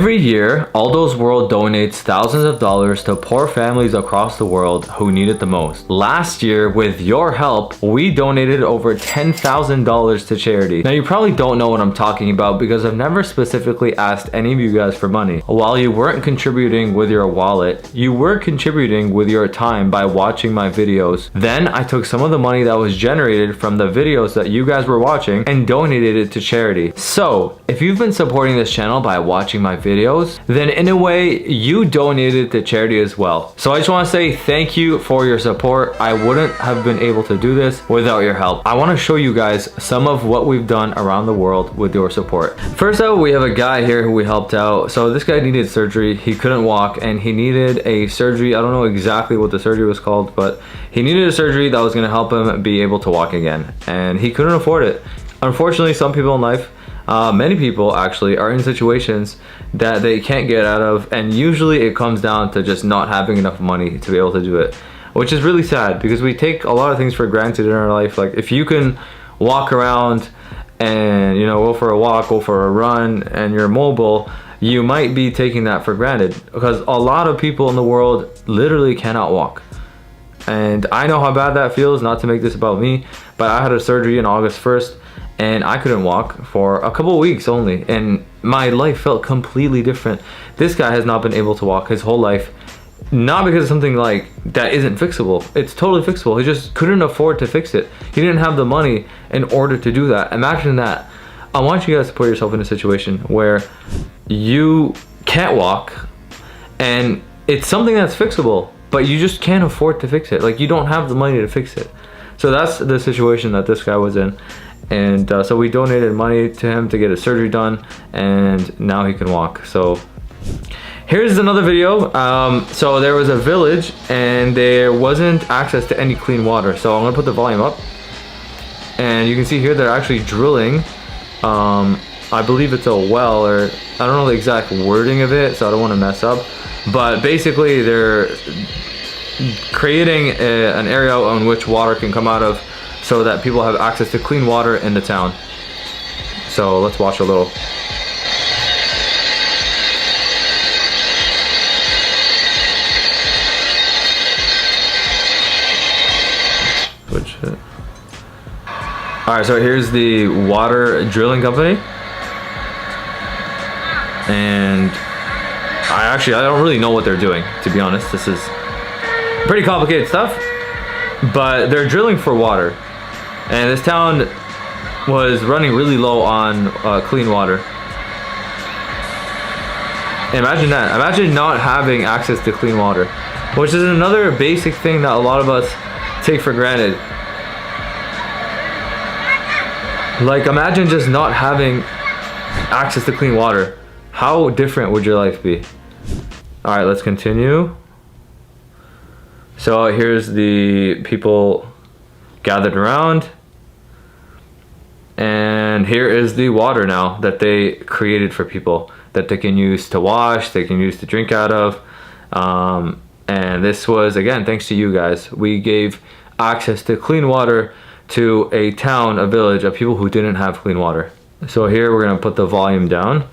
Every year, Aldo's World donates thousands of dollars to poor families across the world who need it the most. Last year, with your help, we donated over $10,000 to charity. Now, you probably don't know what I'm talking about because I've never specifically asked any of you guys for money. While you weren't contributing with your wallet, you were contributing with your time by watching my videos. Then I took some of the money that was generated from the videos that you guys were watching and donated it to charity. So, if you've been supporting this channel by watching my videos, then in a way you donated to charity as well. So I just want to say thank you for your support. I wouldn't have been able to do this without your help. I want to show you guys some of what we've done around the world with your support. First up, we have a guy here who we helped out. So this guy needed surgery. He couldn't walk and he needed a surgery. I don't know exactly what the surgery was called, but he needed a surgery that was going to help him be able to walk again, and he couldn't afford it. Unfortunately, some people in life, many people actually, are in situations that they can't get out of, and usually it comes down to just not having enough money to be able to do it, which is really sad because we take a lot of things for granted in our life. Like if you can walk around and, you know, go for a walk, go for a run, and you're mobile, you might be taking that for granted because a lot of people in the world literally cannot walk. And I know how bad that feels, not to make this about me, but I had a surgery on August 1st and I couldn't walk for a couple of weeks only, and my life felt completely different. This guy has not been able to walk his whole life, not because of something like that isn't fixable. It's totally fixable. He just couldn't afford to fix it. He didn't have the money in order to do that. Imagine that. I want you guys to put yourself in a situation where you can't walk and it's something that's fixable, but you just can't afford to fix it. Like you don't have the money to fix it. So that's the situation that this guy was in. And so we donated money to him to get his surgery done, and now he can walk. So here's another video. So there was a village and there wasn't access to any clean water. So I'm gonna put the volume up, and you can see here they're actually drilling. I believe it's a well, or I don't know the exact wording of it, so I don't want to mess up. But basically they're creating an area on which water can come out of, so that people have access to clean water in the town. So let's watch a little. Switch it. Alright, so here's the water drilling company. And I don't really know what they're doing, to be honest. This is pretty complicated stuff, but they're drilling for water. And this town was running really low on clean water. Imagine that. Imagine not having access to clean water, which is another basic thing that a lot of us take for granted. Like imagine just not having access to clean water. How different would your life be? All right, let's continue. So here's the people gathered around, and here is the water now that they created for people that they can use to wash, they can use to drink out of. And this was, again, thanks to you guys. We gave access to clean water to a town, a village of people who didn't have clean water. So here we're gonna put the volume down.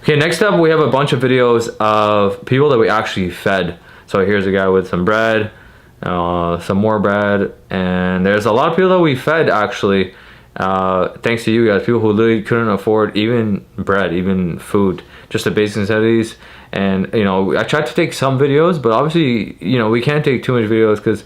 Okay, next up we have a bunch of videos of people that we actually fed. So here's a guy with some bread, some more bread, and there's a lot of people that we fed actually, thanks to you guys. People who literally couldn't afford even bread, even food, just the basic necessities. And you know, I tried to take some videos, but obviously, you know, we can't take too much videos because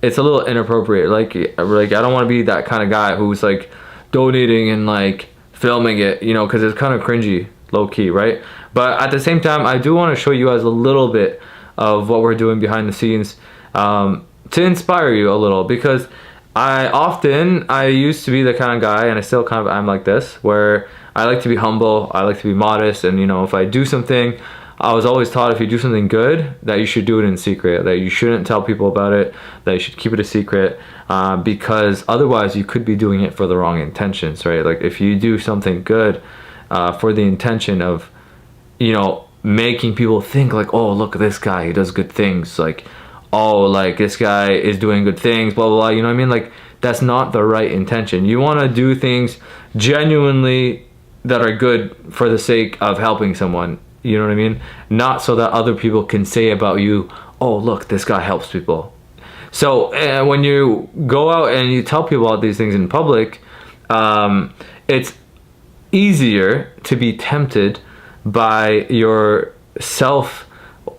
it's a little inappropriate. Like I don't want to be that kind of guy who's like donating and like filming it, you know, because it's kind of cringy, low key, right? But at the same time, I do want to show you guys a little bit of what we're doing behind the scenes, to inspire you a little, because I used to be the kind of guy, and I still kind of am like this, where I like to be humble, I like to be modest, and you know, if I do something, I was always taught if you do something good, that you should do it in secret, that you shouldn't tell people about it, that you should keep it a secret, because otherwise you could be doing it for the wrong intentions, right? Like if you do something good for the intention of, you know, making people think like, oh, look at this guy, he does good things, like, oh, like this guy is doing good things, blah, blah, blah, you know what I mean? Like that's not the right intention. You want to do things genuinely that are good for the sake of helping someone, You know what I mean? Not so that other people can say about you, oh, look, this guy helps people. So when you go out and you tell people about these things in public, it's easier to be tempted by yourself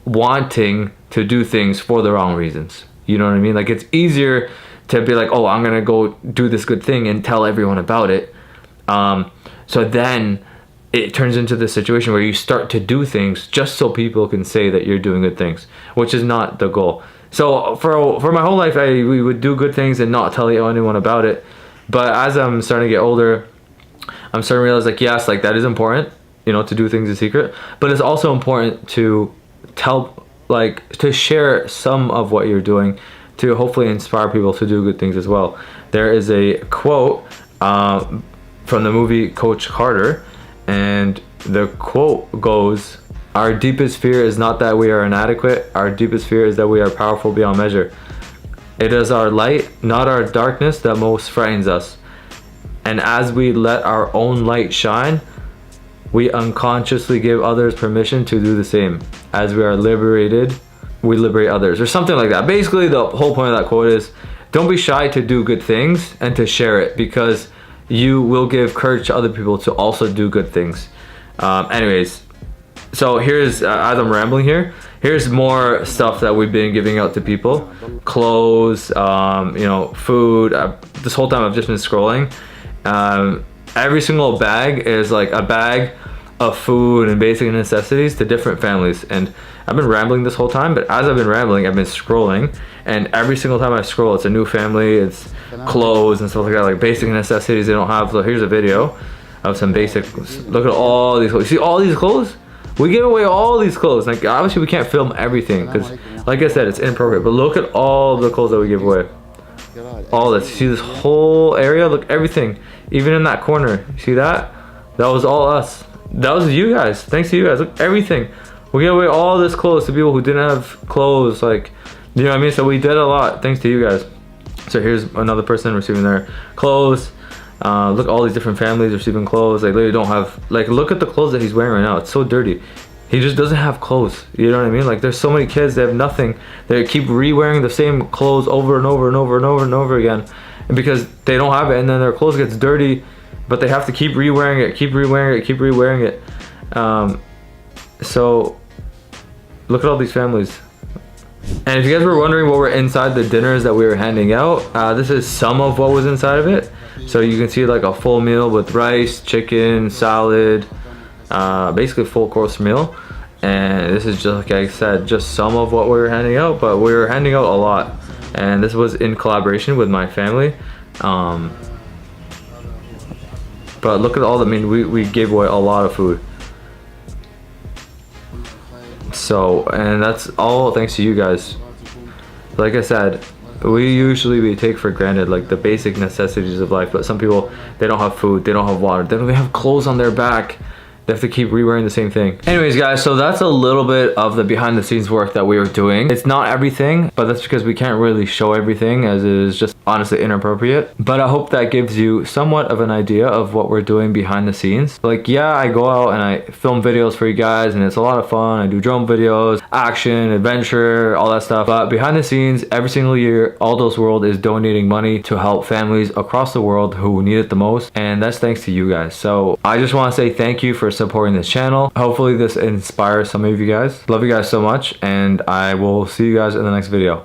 wanting to do things for the wrong reasons. You know what I mean? Like, it's easier to be like, oh, I'm gonna go do this good thing and tell everyone about it. So then it turns into this situation where you start to do things just so people can say that you're doing good things, which is not the goal. So for my whole life, we would do good things and not tell anyone about it. But as I'm starting to get older, I'm starting to realize, like, yes, like, that is important, you know, to do things in secret, but it's also important to tell, like, to share some of what you're doing to hopefully inspire people to do good things as well. There is a quote from the movie Coach Carter, and the quote goes, "Our deepest fear is not that we are inadequate. Our deepest fear is that we are powerful beyond measure. It is our light, not our darkness, that most frightens us. And as we let our own light shine, we unconsciously give others permission to do the same. As we are liberated, we liberate others," or something like that. Basically, the whole point of that quote is, don't be shy to do good things and to share it, because you will give courage to other people to also do good things. Anyways, so here's, as I'm rambling here, here's more stuff that we've been giving out to people. Clothes, you know, food. This whole time I've just been scrolling. Every single bag is like a bag of food and basic necessities to different families. And I've been rambling this whole time, but as I've been rambling, I've been scrolling, and every single time I scroll, it's a new family, it's clothes and stuff like that, like basic necessities they don't have. So here's a video of some basic, look at all these clothes. You see all these clothes? We give away all these clothes. Like, obviously we can't film everything because, like I said, it's inappropriate, but look at all the clothes that we give away. All this. You see this whole area? Look, everything. Even in that corner. See that? That was all us. That was you guys. Thanks to you guys. Look, everything. We gave away all this clothes to people who didn't have clothes. Like, you know what I mean? So we did a lot thanks to you guys. So here's another person receiving their clothes. Look, all these different families receiving clothes. They literally don't have, like, look at the clothes that he's wearing right now. It's so dirty. He just doesn't have clothes. You know what I mean? Like, there's so many kids, they have nothing. They keep re-wearing the same clothes over and over and over and over and over again. And because they don't have it, and then their clothes gets dirty, but they have to keep re-wearing it, keep re-wearing it, keep re-wearing it. So look at all these families. And if you guys were wondering what were inside the dinners that we were handing out, this is some of what was inside of it. So you can see like a full meal with rice, chicken, salad, basically full course meal. And this is just, like I said, just some of what we were handing out, but we were handing out a lot. And this was in collaboration with my family. But look at all the, I mean, we gave away a lot of food. So, and that's all thanks to you guys. Like I said, we take for granted like the basic necessities of life, but some people, they don't have food, they don't have water, they don't even have clothes on their back. They have to keep re-wearing the same thing. Anyways, guys, so that's a little bit of the behind the scenes work that we were doing. It's not everything, but that's because we can't really show everything, as it is just honestly inappropriate. But I hope that gives you somewhat of an idea of what we're doing behind the scenes. Like, yeah, I go out and I film videos for you guys, and it's a lot of fun. I do drone videos, action, adventure, all that stuff. But behind the scenes, every single year, Aldo's World is donating money to help families across the world who need it the most. And that's thanks to you guys. So I just want to say thank you for supporting this channel. Hopefully this inspires some of you guys. Love you guys so much, and I will see you guys in the next video.